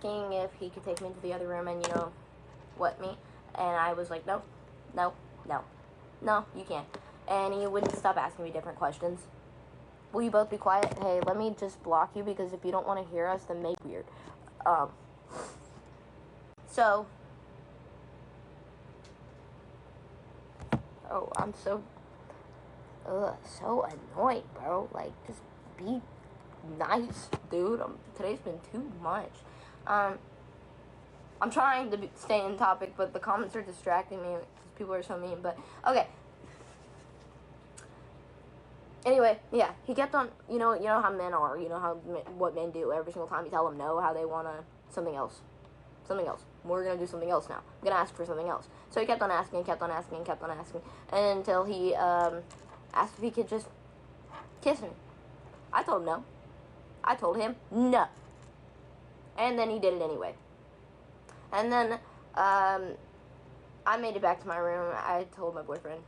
asking if he could take me into the other room and, what me. And I was like, no, you can't. And he wouldn't stop asking me different questions. Will you both be quiet? Hey, let me just block you, because if you don't want to hear us, then make it weird. So, I'm so annoyed, bro. Like, just be nice, dude. Today's been too much. I'm trying to stay in topic, but the comments are distracting me because people are so mean. But okay. Anyway, yeah, he kept on. You know how men are. You know what men do every single time you tell them no. How they wanna something else. We're gonna do something else now. I'm gonna ask for something else. So he kept on asking, and until he asked if he could just kiss me. I told him no. I told him no. And then he did it anyway. And then I made it back to my room. I told my boyfriend.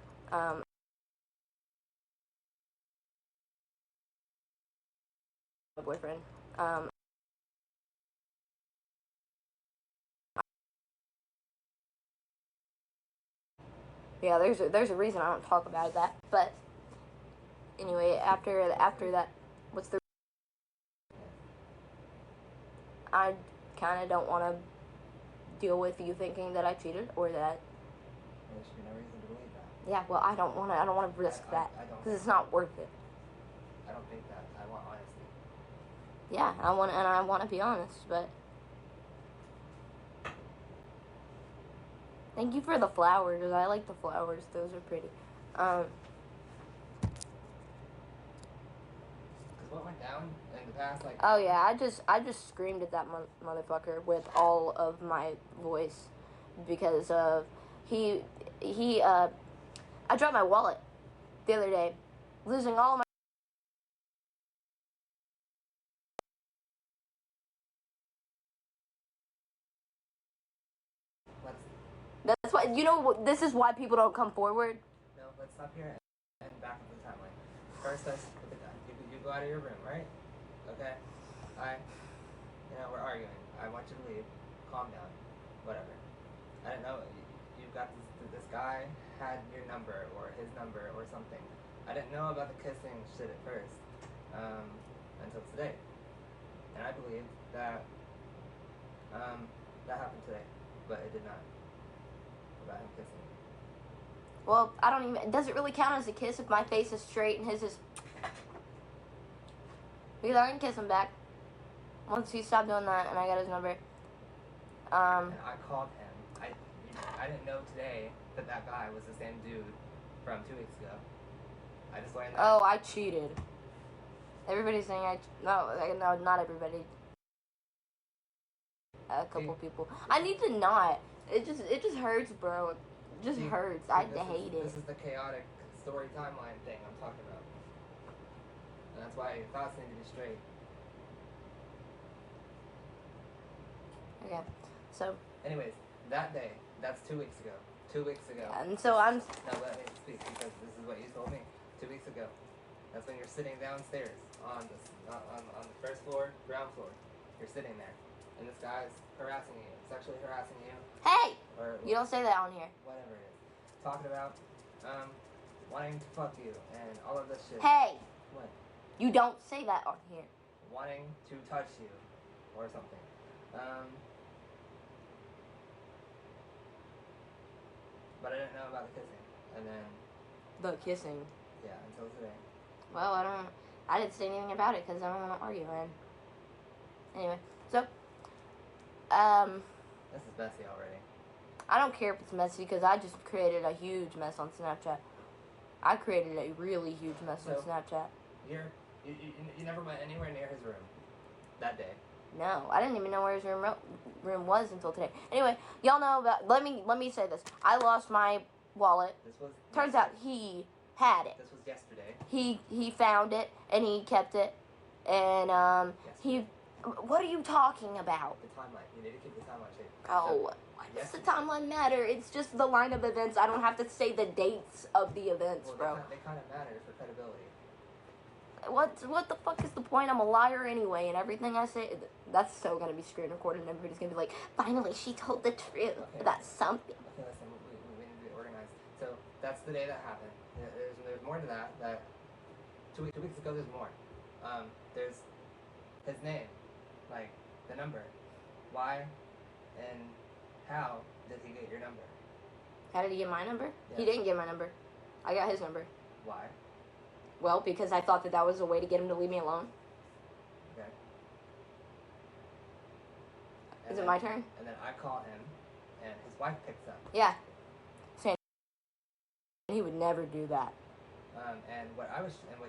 Yeah, there's a reason I don't talk about that. But anyway, after that, what's the? I kind of don't want to deal with you thinking that I cheated or that. There should be no reason to believe that. Yeah, well, I don't want to risk that because it's not worth it. I don't think that. I want honesty. Yeah, I want to be honest, but. Thank you for the flowers. I like the flowers. Those are pretty. Because what went down in the past, like. Oh yeah, I just screamed at that motherfucker with all of my voice because of I dropped my wallet the other day, losing all of my. That's why this is why people don't come forward. No, let's stop here and back up the timeline. First, let's look at that. You go out of your room, right? Okay. We're arguing. I want you to leave. Calm down. Whatever. I don't know. You got this guy had your number or his number or something. I didn't know about the kissing shit at first until today, and I believe that that happened today, but it did not. About him kissing. Well, I don't even. Does it really count as a kiss if my face is straight and his is? Because I can kiss him back once he stopped doing that, and I got his number. And I called him. I didn't know today that guy was the same dude from 2 weeks ago. I just learned that. Oh, I cheated. Everybody's saying no, not everybody. A couple people. I need to not. It just hurts, bro. It just hurts. I hate it. This is the chaotic story timeline thing I'm talking about. And that's why your thoughts need to be straight. Okay. So. Anyways, that day, that's 2 weeks ago. 2 weeks ago. And so I'm. Now let me speak because this is what you told me 2 weeks ago. That's when you're sitting downstairs on the first floor, ground floor. You're sitting there. And this guy's harassing you, sexually harassing you. Hey! You don't say that on here. Whatever it is. Talking about wanting to fuck you and all of this shit. Hey! What? You don't say that on here. Wanting to touch you or something. But I didn't know about the kissing. And then... The kissing? Yeah, until today. Well, I didn't say anything about it because I don't want to argue, man. Anyway, so... This is messy already. I don't care if it's messy because I just created a huge mess on Snapchat. I created a really huge mess on Snapchat. You never went anywhere near his room that day. No, I didn't even know where his room was until today. Anyway, y'all know about. Let me say this. I lost my wallet. Turns out he had it. This was yesterday. He found it and he kept it, and he. What are you talking about? The timeline. You need to keep the timeline straight. Oh, why does the timeline matter? It's just the line of events. I don't have to say the dates of the events, well, bro. They kind of matter for credibility. what the fuck is the point? I'm a liar anyway, and everything I say, that's so gonna be screen recorded, and everybody's gonna be like, finally, she told the truth. Okay. That's something. Okay, listen, we need to be organized. So that's the day that happened. There's more to that. That 2 weeks ago, there's more. There's his name, like the number. Why and how did he get your number? How did he get my number? Yeah. He didn't get my number. I got his number. Why? Well, because I thought that was a way to get him to leave me alone. Okay. Is it my turn? And then I call him, and his wife picks up. Yeah. Saying he would never do that. And what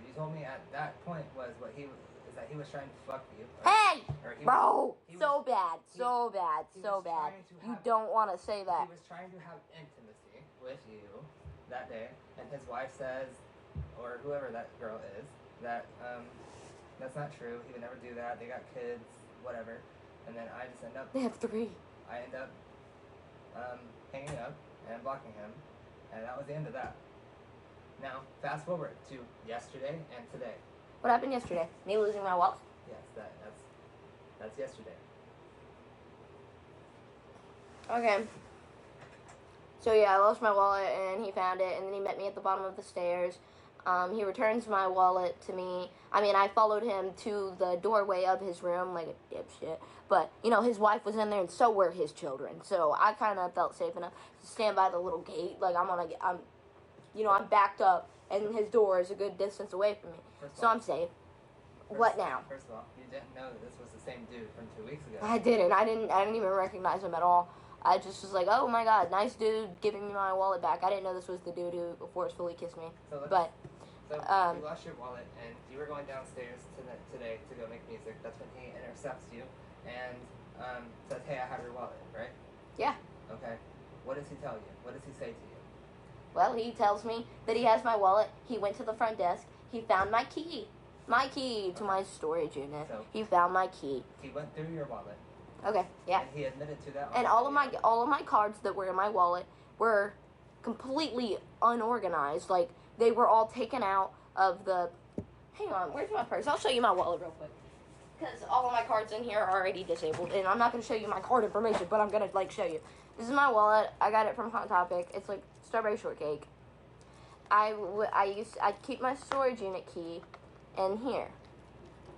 you told me at that point was is that he was trying to fuck you. Hey, bro, so bad. You don't want to say that. He was trying to have intimacy with you that day, and his wife says, or whoever that girl is, that that's not true. He would never do that. They got kids, whatever. And then I just end up. They have 3. I end up hanging up and blocking him, and that was the end of that. Now, fast forward to yesterday and today. What happened yesterday? Me losing my wallet? Yes, that's yesterday. Okay. So yeah, I lost my wallet, and he found it, and then he met me at the bottom of the stairs. He returns my wallet to me. I mean, I followed him to the doorway of his room like a dipshit. But, his wife was in there, and so were his children. So I kind of felt safe enough to stand by the little gate. Like, I'm backed up, and his door is a good distance away from me. So I'm safe. What now? First of all, you didn't know that this was the same dude from 2 weeks ago. I didn't. I didn't even recognize him at all. I just was like, oh my god, nice dude giving me my wallet back. I didn't know this was the dude who forcefully kissed me. So you lost your wallet, and you were going downstairs today to go make music. That's when he intercepts you and says, hey, I have your wallet, right? Yeah. Okay. What does he tell you? What does he say to you? Well, he tells me that he has my wallet. He went to the front desk. He found my key. My key to my storage unit. So he found my key. He went through your wallet. Okay, yeah. And he admitted to that. And all of my cards that were in my wallet were completely unorganized. Like, they were all taken out of the... Hang on, where's my purse? I'll show you my wallet real quick. Because all of my cards in here are already disabled. And I'm not going to show you my card information, but I'm going to, show you. This is my wallet. I got it from Hot Topic. It's, strawberry shortcake. I keep my storage unit key in here.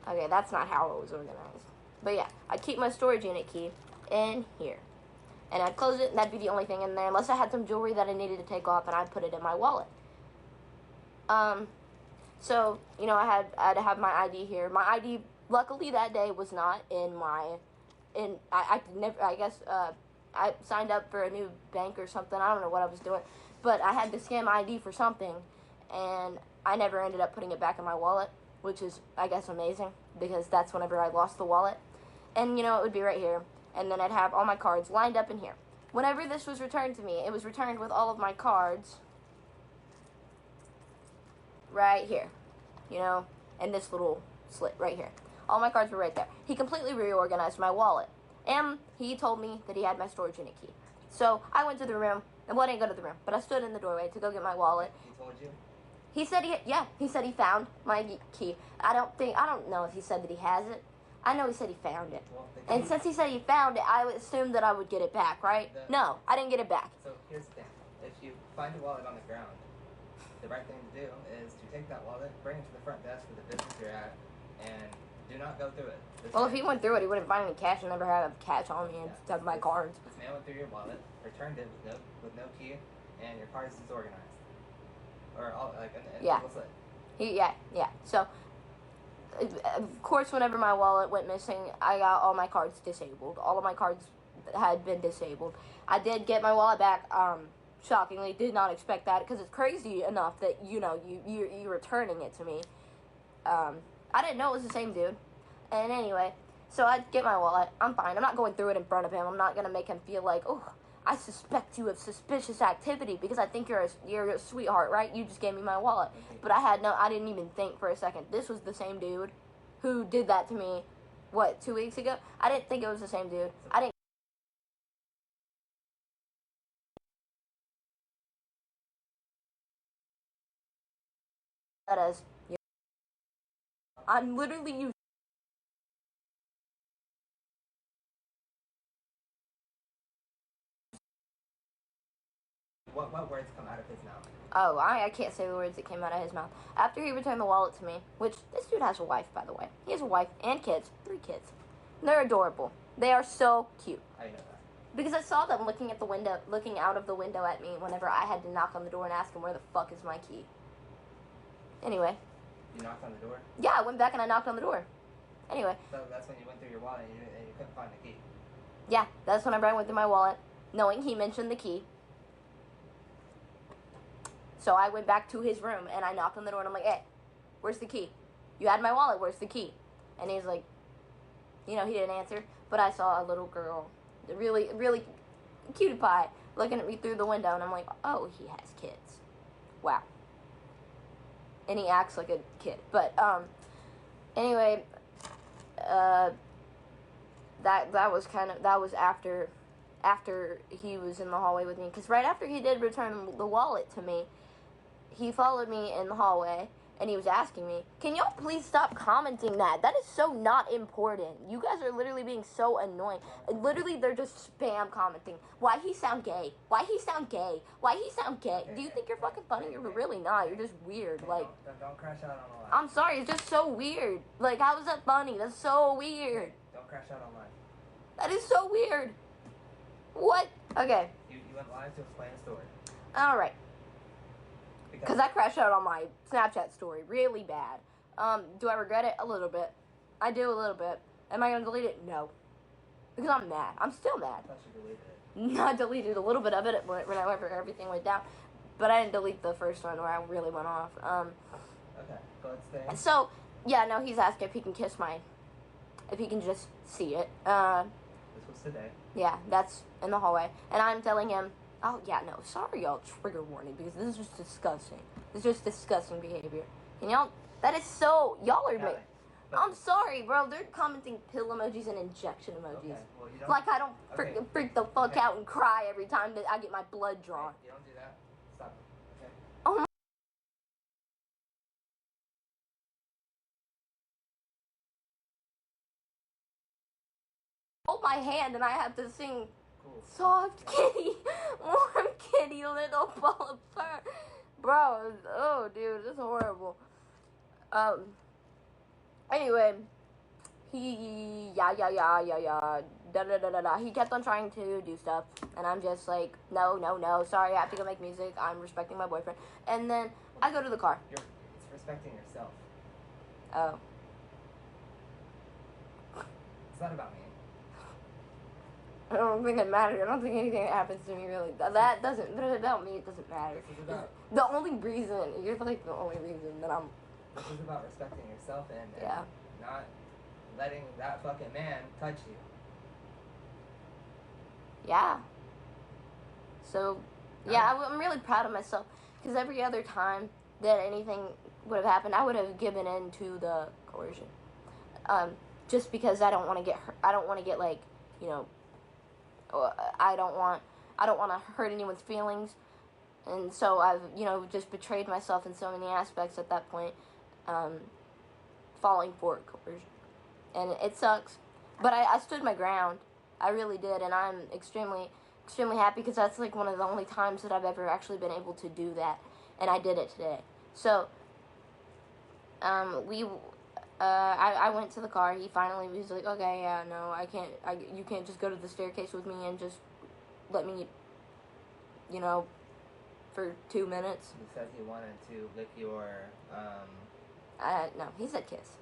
Okay, that's not how it was organized. But yeah, I'd keep my storage unit key in here. And I'd close it, and that'd be the only thing in there, unless I had some jewelry that I needed to take off, and I'd put it in my wallet. So, I had to have my ID here. My ID, luckily that day, was not I signed up for a new bank or something. I don't know what I was doing. But I had to scan my ID for something, and I never ended up putting it back in my wallet, which is, I guess, amazing, because that's whenever I lost the wallet. And, it would be right here. And then I'd have all my cards lined up in here. Whenever this was returned to me, it was returned with all of my cards right here, and this little slit right here. All my cards were right there. He completely reorganized my wallet, and he told me that he had my storage unit key. So I went to the room, and I didn't go to the room, but I stood in the doorway to go get my wallet. He told you? He said he said he found my key. I don't know if he said that he has it. I know he said he found it. Well, and since he said he found it, I assumed that I would get it back, right? No, I didn't get it back. So here's the thing. If you find a wallet on the ground, the right thing to do is to take that wallet, bring it to the front desk of the business you're at, and do not go through it. If he went through it, he wouldn't find any cash and never have cash on me and stuff my cards. This man went through your wallet, returned it with no key, and your card is disorganized. Or all double slit. Yeah. So, of course, whenever my wallet went missing, I got all my cards disabled. All of my cards had been disabled. I did get my wallet back. Shockingly, did not expect that, because it's crazy enough that you returning it to me. I didn't know it was the same dude. And anyway, so I get my wallet. I'm fine. I'm not going through it in front of him. I'm not gonna make him feel like, oh, I suspect you of suspicious activity because I think you're a sweetheart, right? You just gave me my wallet. But I didn't even think for a second. This was the same dude who did that to me, 2 weeks ago? I didn't think it was the same dude. I didn't as I'm literally using. What words come out of his mouth? Oh, I can't say the words that came out of his mouth. After he returned the wallet to me, which this dude has a wife, by the way. He has a wife and kids. 3 kids. They're adorable. They are so cute. How do you know that? Because I saw them looking out of the window at me whenever I had to knock on the door and ask him where the fuck is my key. Anyway. You knocked on the door? Yeah, I went back and I knocked on the door. Anyway. So that's when you went through your wallet and you couldn't find the key? Yeah, that's whenever I went through my wallet, knowing he mentioned the key. So I went back to his room and I knocked on the door and I'm like, hey, where's the key? You had my wallet, where's the key? And he's like, he didn't answer. But I saw a little girl, really, really cutie pie, looking at me through the window and I'm like, oh, he has kids. Wow. And he acts like a kid. But, anyway, that was after he was in the hallway with me. Because right after he did return the wallet to me, he followed me in the hallway, and he was asking me, can y'all please stop commenting that? That is so not important. You guys are literally being so annoying. Literally, they're just spam commenting. Why he sound gay? Why he sound gay? Why he sound gay? Do you think you're fucking funny? You're really not. You're just weird. Like, don't crash out on the line. I'm sorry. It's just so weird. Like, how is that funny? That's so weird. Don't crash out online. That is so weird. What? Okay. You went live to explain a story. All right. Because I crashed out on my Snapchat story really bad. Do I regret it? A little bit. I do a little bit. Am I going to delete it? No. Because I'm mad. I'm still mad. I thought you deleted it. I deleted a little bit of it whenever everything went down. But I didn't delete the first one where I really went off. Okay. Go ahead, stay. So, yeah, no, he's asking if he can if he can just see it. This was today. Yeah, that's in the hallway. And I'm telling him, oh, yeah, no, sorry, y'all, trigger warning, because this is just disgusting. This is just disgusting behavior. And y'all, that is so, y'all are, I'm sorry, bro, they're commenting pill emojis and injection emojis. Okay, well, you don't, like I don't freak the fuck out and cry every time that I get my blood drawn. You don't do that. Stop. Okay. Oh, hold my hand and I have to sing soft kitty, warm kitty, little ball of fur. Bro, oh dude, this is horrible. Anyway, he he kept on trying to do stuff and I'm just like, no, sorry, I have to go make music, I'm respecting my boyfriend. And then I go to the car. It's respecting yourself. Oh. It's not about me. I don't think it matters. I don't think anything that happens to me really. That doesn't. But about me, it doesn't matter. This is about, the only reason you're like the only reason that I'm. This is about respecting yourself and yeah. Not letting that fucking man touch you. Yeah. So, yeah, I'm really proud of myself because every other time that anything would have happened, I would have given in to the coercion. Just because I don't want to get hurt. I don't want to get like, I don't want to hurt anyone's feelings, and so I've just betrayed myself in so many aspects at that point, falling for coercion, and it sucks, but I stood my ground, I really did, and I'm extremely happy because that's like one of the only times that I've ever actually been able to do that, and I did it today. So I went to the car. He finally was like, okay, yeah, no, I can't. You can't just go to the staircase with me and just let me, for 2 minutes. He said he wanted to lick your, no, he said kiss.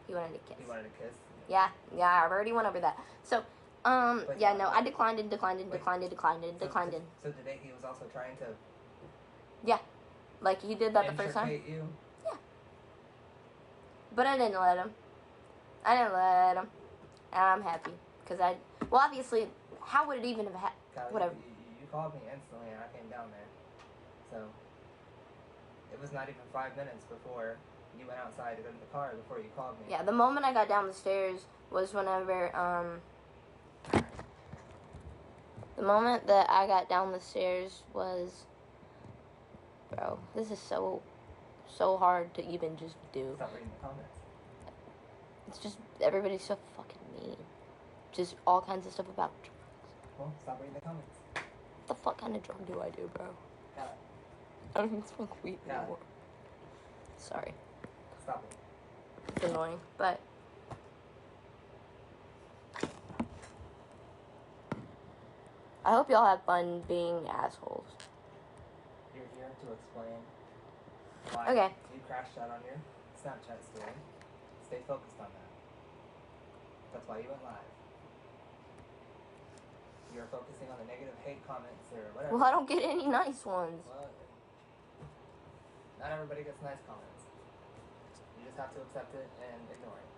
He wanted to kiss. He wanted to kiss? Yeah, I've already went over that. So, yeah, no, I declined it. So today he was also trying to... Yeah, like he did that the first time. You? But I didn't let him. And I'm happy. Because well, obviously, how would it even have happened? Whatever. You called me instantly and I came down there. So, it was not even 5 minutes before you went outside to go to the car before you called me. Yeah, the moment I got down the stairs was whenever, the moment that I got down the stairs was, bro, this is so hard to even just do. Stop reading the comments. It's just everybody's so fucking mean. Just all kinds of stuff about drugs. Well, stop reading the comments. What the fuck kind of drug do I do, bro? Khalie. I don't even smoke weed anymore. Sorry. Stop it. It's annoying, but I hope y'all have fun being assholes. You're here to explain why you crashed out on your Snapchat story. Stay focused on that. That's why you went live. You're focusing on the negative hate comments or whatever. Well, I don't get any nice ones. Well, not everybody gets nice comments. You just have to accept it and ignore it.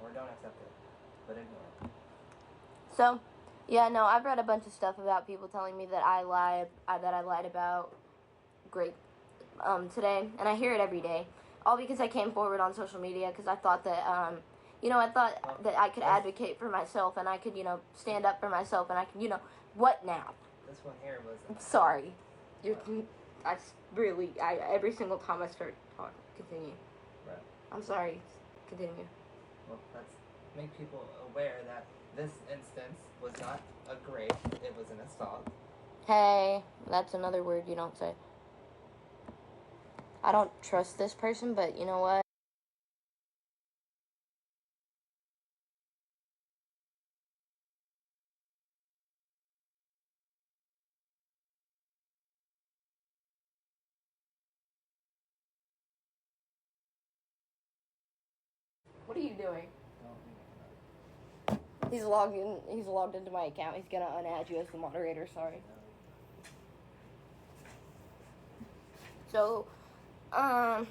Or don't accept it, but ignore it. So, yeah, no, I've read a bunch of stuff about people telling me that I lied about today, and I hear it every day. All because I came forward on social media because I thought that, that I could advocate for myself and I could, stand up for myself and I could, what now? This one here was... I'm sorry. Every single time I start talking, continue. Right. I'm sorry. Continue. Well, let's make people aware that this instance was not a grape, it was an assault. Hey, that's another word you don't say. I don't trust this person, but you know what? What are you doing? He's logged into my account. He's gonna unadd you as the moderator, sorry. So, all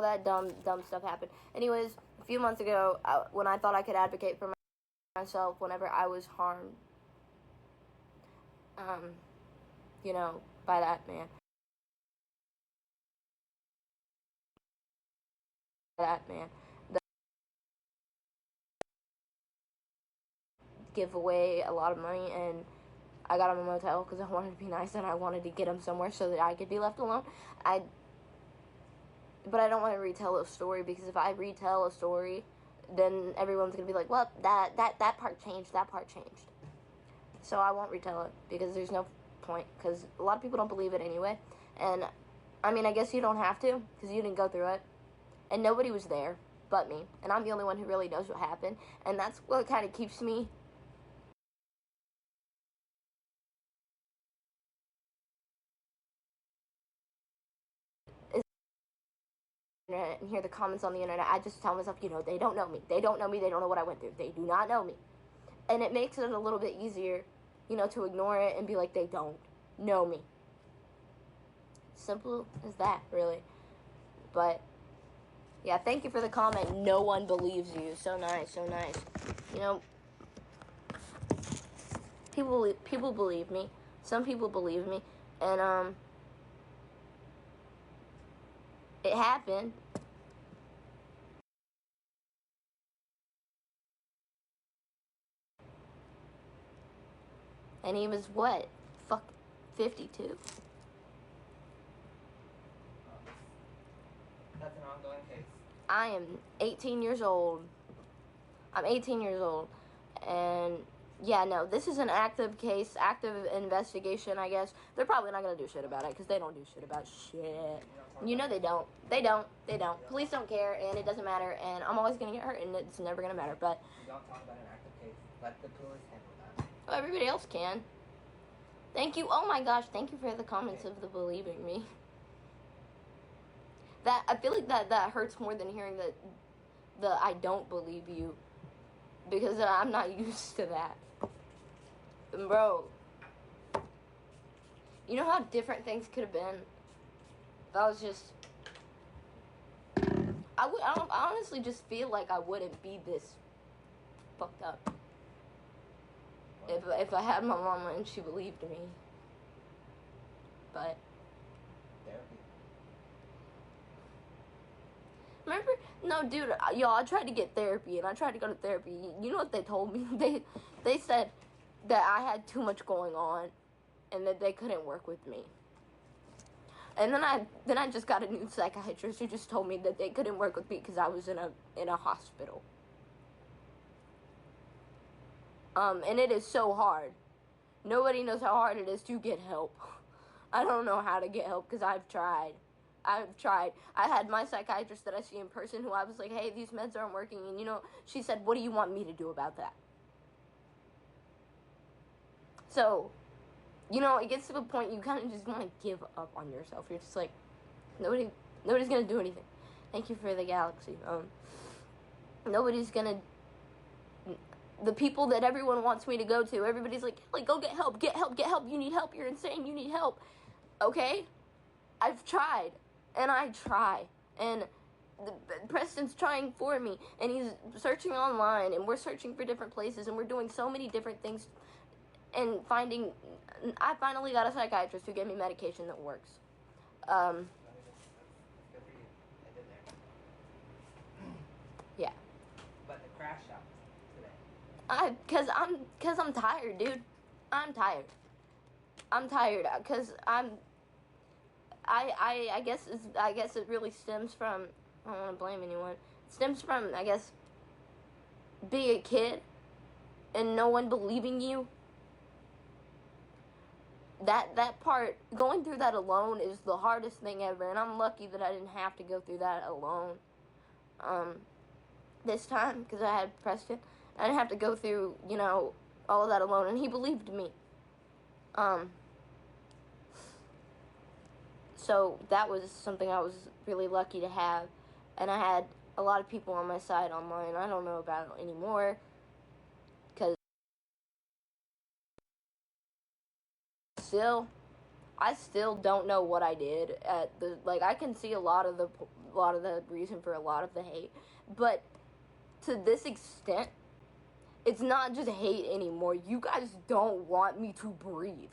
that dumb stuff happened. Anyways, a few months ago, when I thought I could advocate for myself whenever I was harmed, by that man. Give away a lot of money, and I got him a motel because I wanted to be nice and I wanted to get him somewhere so that I could be left alone. But I don't want to retell a story because if I retell a story, then everyone's gonna be like, "Well, that part changed. That part changed." So I won't retell it because there's no point because a lot of people don't believe it anyway. And I mean, I guess you don't have to because you didn't go through it, and nobody was there but me, and I'm the only one who really knows what happened, and that's what kind of keeps me. And hear the comments on the internet, I just tell myself, they don't know me. They don't know me. They don't know what I went through. They do not know me. And it makes it a little bit easier, to ignore it and be like, they don't know me. Simple as that, really. But, yeah, thank you for the comment. No one believes you. So nice, so nice. People believe me. Some people believe me. And, it happened. And he was what? 52. That's an ongoing case. I am 18 years old. I'm 18 years old. And yeah, no, this is an active case, active investigation, I guess. They're probably not going to do shit about it because they don't do shit about shit. They don't. They don't. Police don't care, and it doesn't matter, and I'm always going to get hurt, and it's never going to matter. But you don't talk about an active case. Let the police handle that. Well, everybody else can. Thank you. Oh my gosh, thank you for the comments of the believing me. I feel like that hurts more than hearing the I don't believe you, because I'm not used to that. Bro, you know how different things could have been if I was just... I honestly just feel like I wouldn't be this fucked up if I had my mama and she believed me. But therapy. Remember? No, dude, y'all, I tried to get therapy, and I tried to go to therapy. You know what they told me? They said that I had too much going on, and that they couldn't work with me. And then I just got a new psychiatrist who just told me that they couldn't work with me because I was in a hospital. And it is so hard. Nobody knows how hard it is to get help. I don't know how to get help because I've tried. I had my psychiatrist that I see in person who I was like, hey, these meds aren't working. And, she said, what do you want me to do about that? So, it gets to the point you kind of just want to give up on yourself. You're just like, nobody's going to do anything. Thank you for the galaxy. Nobody's going to... The people that everyone wants me to go to, everybody's like, go get help, you need help, you're insane, you need help. Okay? I've tried, and I try, and Preston's trying for me, and he's searching online, and we're searching for different places, and we're doing so many different things, and I finally got a psychiatrist who gave me medication that works. Yeah. But the crash out today. Cause I'm tired, dude. I'm tired. Cause I guess it really stems from, I don't want to blame anyone. It stems from, I guess, being a kid and no one believing you. That part, going through that alone is the hardest thing ever, and I'm lucky that I didn't have to go through that alone. This time, because I had Preston. I didn't have to go through, all of that alone, and he believed me. So that was something I was really lucky to have, and I had a lot of people on my side online. I don't know about it anymore, because I still don't know what I did at the, I can see a lot of the reason for a lot of the hate, but to this extent, it's not just hate anymore. You guys don't want me to breathe.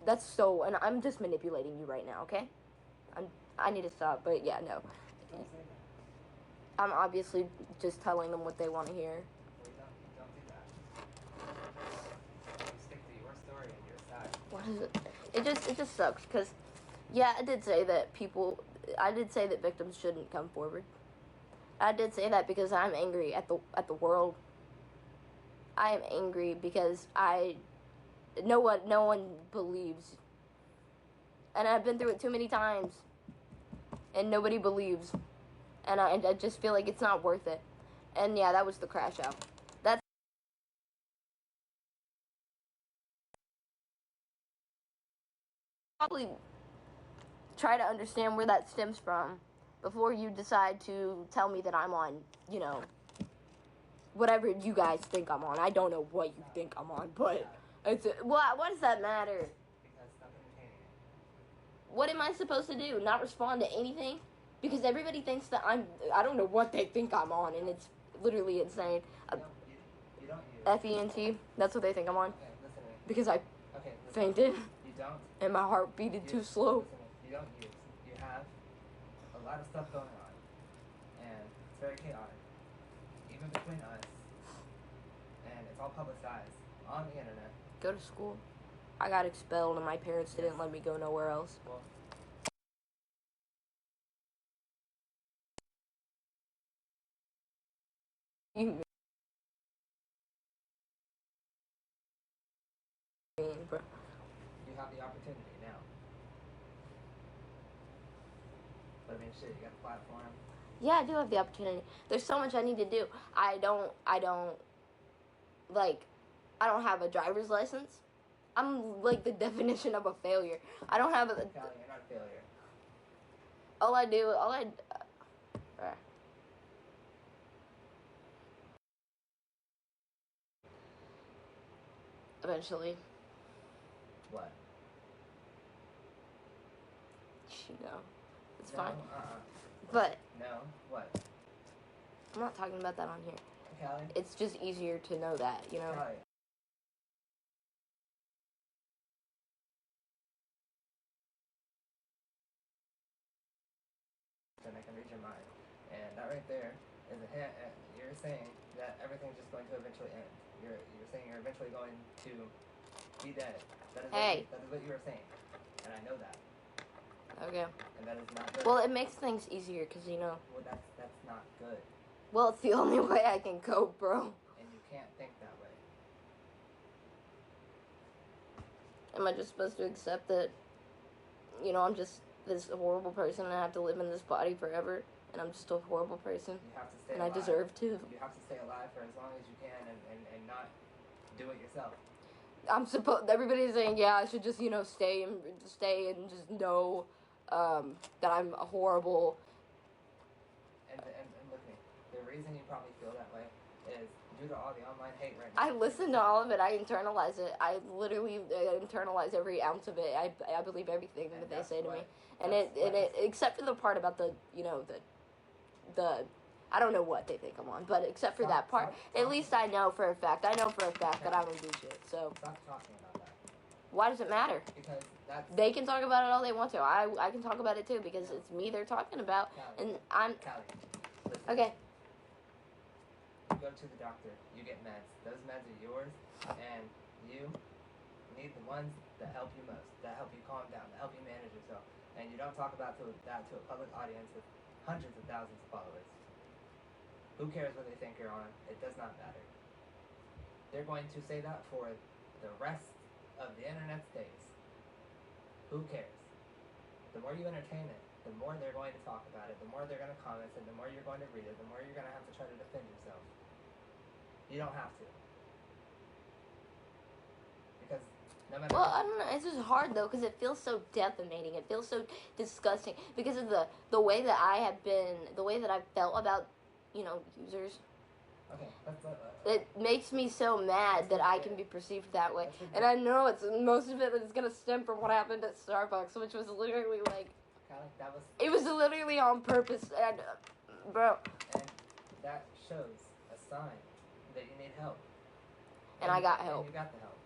And I'm just manipulating you right now, okay? I need to stop, but yeah, no. I'm obviously just telling them what they want to hear. Don't do that. You stick to your story and your side. What is it? It just sucks, because, yeah, I did say that victims shouldn't come forward. I did say that because I'm angry at the world. I am angry because no one believes. And I've been through it too many times. And nobody believes. And I just feel like it's not worth it. And yeah, that was the crash out. That's probably try to understand where that stems from before you decide to tell me that I'm on, whatever you guys think I'm on. I don't know what you think I'm on, but what does that matter? Because nothing changed. What am I supposed to do? Not respond to anything? Because everybody thinks that I don't know what they think I'm on, and it's literally insane. You don't use. FENT, that's what they think I'm on. Okay, listen to me. Because I fainted. You don't. And my heart beated too slow. Listen to me. You don't use. You have a lot of stuff going on, and it's very chaotic, even between us, and it's all publicized on the internet. Go to school. I got expelled, and my parents didn't let me go nowhere else. Well, You mean, bro? you have the opportunity now. But I mean, shit, you got the platform. Yeah, I do have the opportunity. There's so much I need to do. I don't have a driver's license. I'm like the definition of a failure. I don't have a... Khalie, you're not a failure. Eventually. What? It's No, fine. But No, what? I'm not talking about that on here. Khalie? It's just easier to know that, Khalie. And I can read your mind. And that right there is a hint. You're saying that everything's just going to eventually end. You're saying you're eventually going to He did. Hey. That is what you were saying. And I know that. Okay. And that is not good. Well, it makes things easier because, you know. Well, that's not good. Well, it's the only way I can cope, bro. And you can't think that way. Am I just supposed to accept that, you know, I'm just this horrible person and I have to live in this body forever? And I'm just a horrible person? You have to stay and alive. I deserve to. You have to stay alive for as long as you can and not do it yourself. Everybody's saying, yeah, I should just, you know, stay and just know that I'm a horrible. And look at me. The reason you probably feel that way is due to all the online hate right now. I listen to all of it. I internalize it. I literally internalize every ounce of it. I believe everything that they say to me. And it except for the part about the, you know, the I don't know what they think I'm on, but except for that part, at least I know for a fact. I know for a fact that I don't do shit. So stop talking about that. Why does it matter? Because they can talk about it all they want to. I can talk about it too because it's me they're talking about, Khalie, and I'm Khalie, listen. okay. You go to the doctor. You get meds. Those meds are yours, and you need the ones that help you most, that help you calm down, that help you manage yourself. And you don't talk about that to a public audience with hundreds of thousands of followers. Who cares what they think you're on? It does not matter. They're going to say that for the rest of the internet's days. Who cares? The more you entertain it, the more they're going to talk about it, the more they're going to comment it, the more you're going to read it, the more you're going to have to try to defend yourself. You don't have to. Because no matter I don't know. It's just hard though because it feels so defamating. It feels so disgusting because of the way that I have been, the way that I've felt about, you know, users. Okay, it makes me so mad that I can be perceived that way, and I know most of it is gonna stem from what happened at Starbucks, which was literally like, Khalie, it was literally on purpose, and bro. And that shows a sign that you need help. And I got help. And you got the help.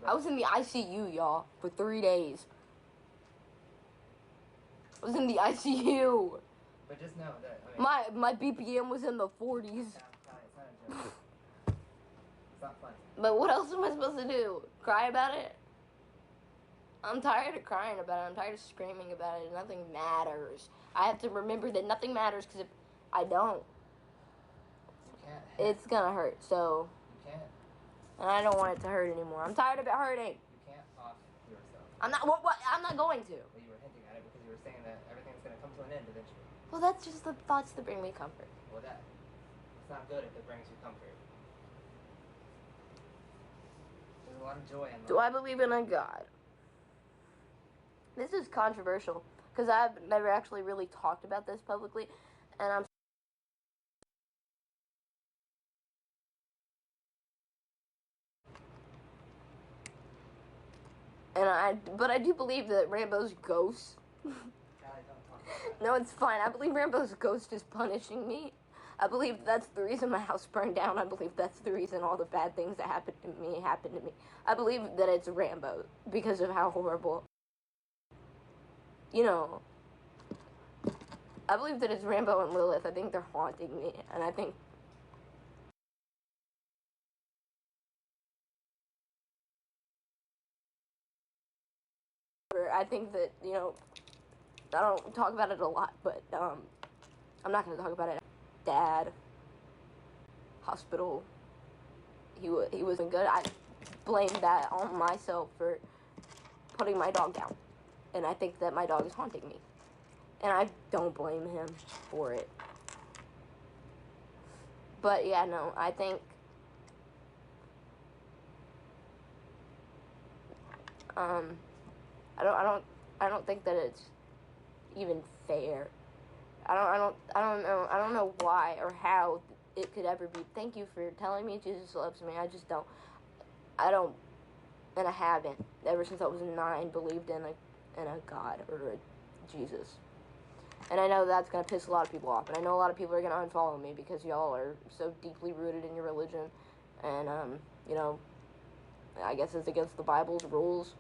I was in the ICU, y'all, for 3 days. I was in the ICU. But just know that my BPM was in the 40s. It's not a joke. It's not funny. But what else am I supposed to do? Cry about it? I'm tired of crying about it. I'm tired of screaming about it. Nothing matters. I have to remember that nothing matters because if I don't, you can't. It's gonna hurt. So. You can't. And I don't want it to hurt anymore. I'm tired of it hurting. You can't off yourself. I'm not. What? I'm not going to. Well, you were hinting at it because you were saying that everything's gonna come to an end eventually. Well, that's just the thoughts that bring me comfort. Well, it's not good if it brings you comfort. There's a lot of joy in life. Do I believe in a God? This is controversial because I've never actually really talked about this publicly, and I'm. But I do believe that Rambo's ghost. No, it's fine. I believe Rambo's ghost is punishing me. I believe that's the reason my house burned down. I believe that's the reason all the bad things that happened to me. I believe that it's Rambo because of how horrible. You know. I believe that it's Rambo and Lilith. I think they're haunting me, and I think. I think that, you know, I don't talk about it a lot, but I'm not going to talk about it. Dad, hospital, he wasn't good. I blame that on myself for putting my dog down, and I think that my dog is haunting me, and I don't blame him for it. But yeah, no, I think I don't think that it's even fair. I don't know why or how it could ever be. Thank you for telling me Jesus loves me. I just don't, and I haven't ever since I was 9 believed in a God or a Jesus. And I know that's gonna piss a lot of people off, and I know a lot of people are gonna unfollow me because y'all are so deeply rooted in your religion, and you know, I guess it's against the Bible's rules.